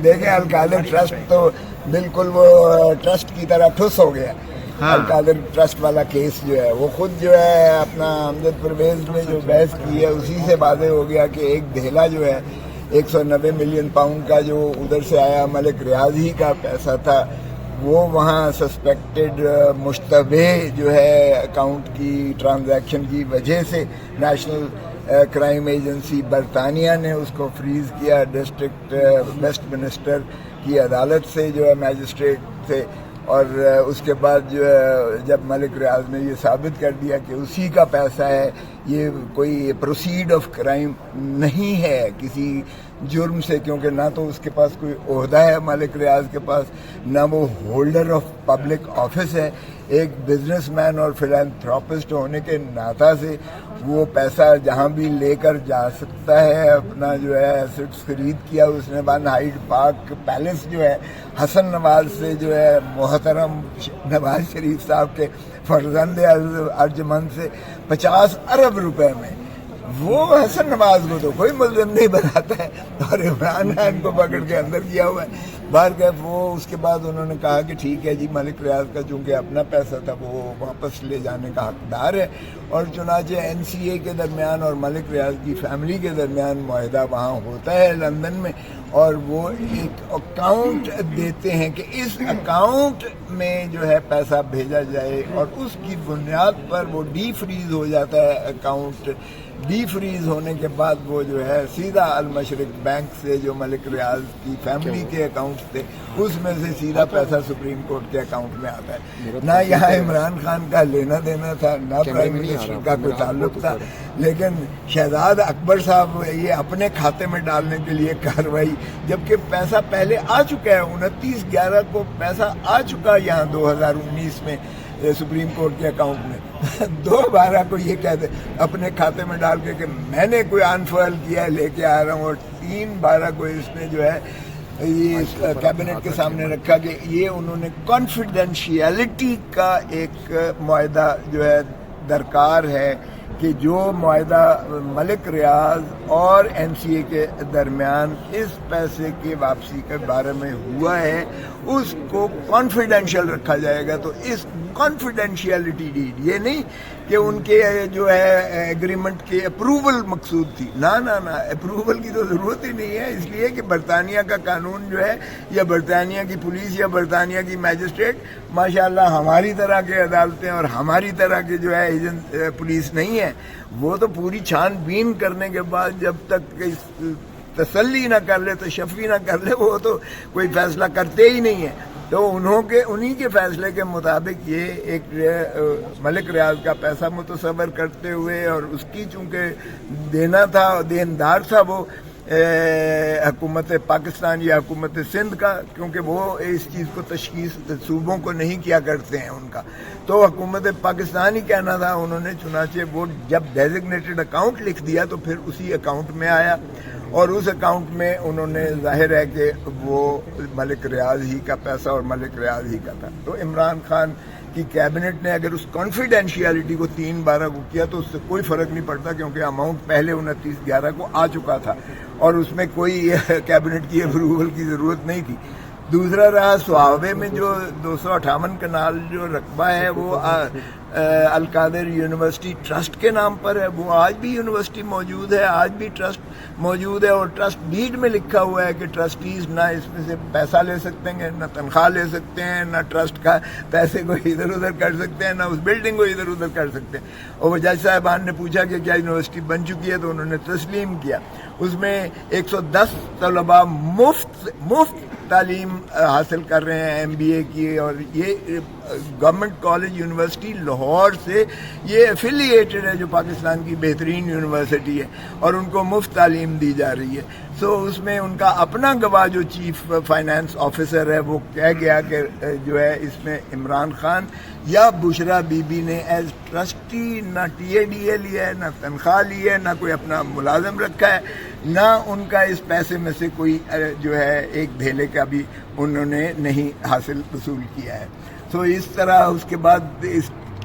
دیکھیں القادر ٹرسٹ تو بالکل وہ ٹرسٹ کی طرح ٹھس ہو گیا. القادر ٹرسٹ والا کیس جو ہے وہ خود جو ہے اپنا امجد پرویز نے جو بحث کی ہے اسی سے واضح ہو گیا کہ ایک دھیلا جو ہے 190 ملین پاؤنڈ کا جو ادھر سے آیا ملک ریاض ہی کا پیسہ تھا وہ وہاں سسپیکٹڈ مشتبہ جو ہے اکاؤنٹ کی ٹرانزیکشن کی وجہ سے نیشنل کرائم ایجنسی برطانیہ نے اس کو فریز کیا ڈسٹرکٹ ویسٹ منسٹر کی عدالت سے جو ہے میجسٹریٹ سے. اور اس کے بعد جو ہے جب ملک ریاض نے یہ ثابت کر دیا کہ اسی کا پیسہ ہے, یہ کوئی پروسیڈ آف کرائم نہیں ہے کسی جرم سے, کیونکہ نہ تو اس کے پاس کوئی عہدہ ہے ملک ریاض کے پاس, نہ وہ ہولڈر آف پبلک آفس ہے. ایک بزنس مین اور فلانتھراپسٹ ہونے کے ناطہ سے وہ پیسہ جہاں بھی لے کر جا سکتا ہے. اپنا جو ہے ایسٹس خرید کیا اس نے ون ہائیڈ پارک پیلس جو ہے حسن نواز سے جو ہے محترم نواز شریف صاحب کے فرزند ارجمند سے 50 ارب روپے میں. وہ حسن نواز کو تو کوئی ملزم نہیں بناتا ہے اور عمران خان کو پکڑ کے اندر کیا ہوا ہے. بہرکیف وہ اس کے بعد انہوں نے کہا کہ ٹھیک ہے جی ملک ریاض کا چونکہ اپنا پیسہ تھا وہ واپس لے جانے کا حقدار ہے. اور چنانچہ NCA کے درمیان اور ملک ریاض کی فیملی کے درمیان معاہدہ وہاں ہوتا ہے لندن میں, اور وہ ایک اکاؤنٹ دیتے ہیں کہ اس اکاؤنٹ میں جو ہے پیسہ بھیجا جائے, اور اس کی بنیاد پر وہ ڈی فریز ہو جاتا ہے اکاؤنٹ. ڈی فریز ہونے کے بعد وہ جو ہے سیدھا المشرق بینک سے جو ملک ریاض کی فیملی کے اکاؤنٹس تھے اس میں سے سیدھا پیسہ سپریم کورٹ کے اکاؤنٹ میں آتا ہے. نہ یہاں عمران خان کا لینا دینا تھا, نہ پرائم منسٹر کا کوئی تعلق تھا, لیکن شہزاد اکبر صاحب یہ اپنے کھاتے میں ڈالنے کے لیے کارروائی, جبکہ پیسہ پہلے آ چکا ہے 29/11 کو پیسہ آ چکا یہاں 2019 میں سپریم کورٹ کے اکاؤنٹ میں. 2/12 کو یہ کہتے اپنے کھاتے میں ڈال کے کہ میں نے کوئی انفعل کیا ہے لے کے آ رہا ہوں, اور 3/12 کو اس نے جو ہے یہ کیبنٹ کے سامنے رکھا کہ یہ انہوں نے کانفیڈینشیلٹی کا ایک معاہدہ جو ہے درکار ہے کہ جو معاہدہ ملک ریاض اور NCA کے درمیان اس پیسے کی واپسی کے بارے میں ہوا ہے اس کو کانفیڈینشیل رکھا جائے گا. تو اس کانفیڈینشیلٹی ڈیڈ یہ نہیں کہ ان کے جو ہے ایگریمنٹ کی اپروول مقصود تھی, نہ اپروول کی تو ضرورت ہی نہیں ہے, اس لیے کہ برطانیہ کا قانون جو ہے یا برطانیہ کی پولیس یا برطانیہ کی میجسٹریٹ ماشاءاللہ ہماری طرح کے عدالتیں اور ہماری طرح کے جو ہے ایجنٹ پولیس نہیں ہے. وہ تو پوری چھان بین کرنے کے بعد جب تک تسلی نہ کر لے تشفی نہ کر لے وہ تو کوئی فیصلہ کرتے ہی نہیں ہے. تو انہی کے فیصلے کے مطابق یہ ایک ملک ریاض کا پیسہ متصور کرتے ہوئے, اور اس کی چونکہ دینا تھا دیندار تھا وہ حکومت پاکستان یا حکومت سندھ کا, کیونکہ وہ اس چیز کو تشخیص صوبوں کو نہیں کیا کرتے ہیں ان کا, تو حکومت پاکستان ہی کہنا تھا. انہوں نے چنانچہ وہ جب ڈیزگنیٹڈ اکاؤنٹ لکھ دیا تو پھر اسی اکاؤنٹ میں آیا, اور اس اکاؤنٹ میں انہوں نے ظاہر ہے کہ وہ ملک ریاض ہی کا پیسہ اور ملک ریاض ہی کا تھا. تو عمران خان کی کیبنٹ نے اگر اس کانفیڈینشیلٹی کو 3/12 کو کیا تو اس سے کوئی فرق نہیں پڑتا, کیونکہ اماؤنٹ پہلے 29/11 کو آ چکا تھا اور اس میں کوئی کیبنٹ کی اپروول کی ضرورت نہیں تھی. دوسرا رہا سوابے میں جو 258 کنال جو رقبہ ہے وہ القادر یونیورسٹی ٹرسٹ کے نام پر ہے. وہ آج بھی یونیورسٹی موجود ہے, آج بھی ٹرسٹ موجود ہے, اور ٹرسٹ ڈیڈ میں لکھا ہوا ہے کہ ٹرسٹیز نہ اس میں سے پیسہ لے سکتے ہیں, نہ تنخواہ لے سکتے ہیں, نہ ٹرسٹ کا پیسے کو ادھر ادھر کر سکتے ہیں, نہ اس بلڈنگ کو ادھر ادھر کر سکتے ہیں. اور وہ جج صاحبان نے پوچھا کہ کیا یونیورسٹی بن چکی ہے, تو انہوں نے تسلیم کیا. اس میں 110 طلباء مفت تعلیم حاصل کر رہے ہیں MBA کی, اور یہ گورنمنٹ کالج یونیورسٹی لاہور سے یہ ایفیلیٹڈ ہے جو پاکستان کی بہترین یونیورسٹی ہے, اور ان کو مفت تعلیم دی جا رہی ہے. سو اس میں ان کا اپنا گواہ جو چیف فائنانس آفیسر ہے وہ کہہ گیا کہ جو ہے اس میں عمران خان یا بشرا بی بی نے ایز ٹرسٹی نہ TADA لیا ہے, نہ تنخواہ لی ہے, نہ کوئی اپنا ملازم رکھا ہے, نہ ان کا اس پیسے میں سے کوئی جو ہے ایک دھیلے کا بھی انہوں نے نہیں حاصل وصول کیا ہے. تو اس طرح اس کے بعد اس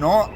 9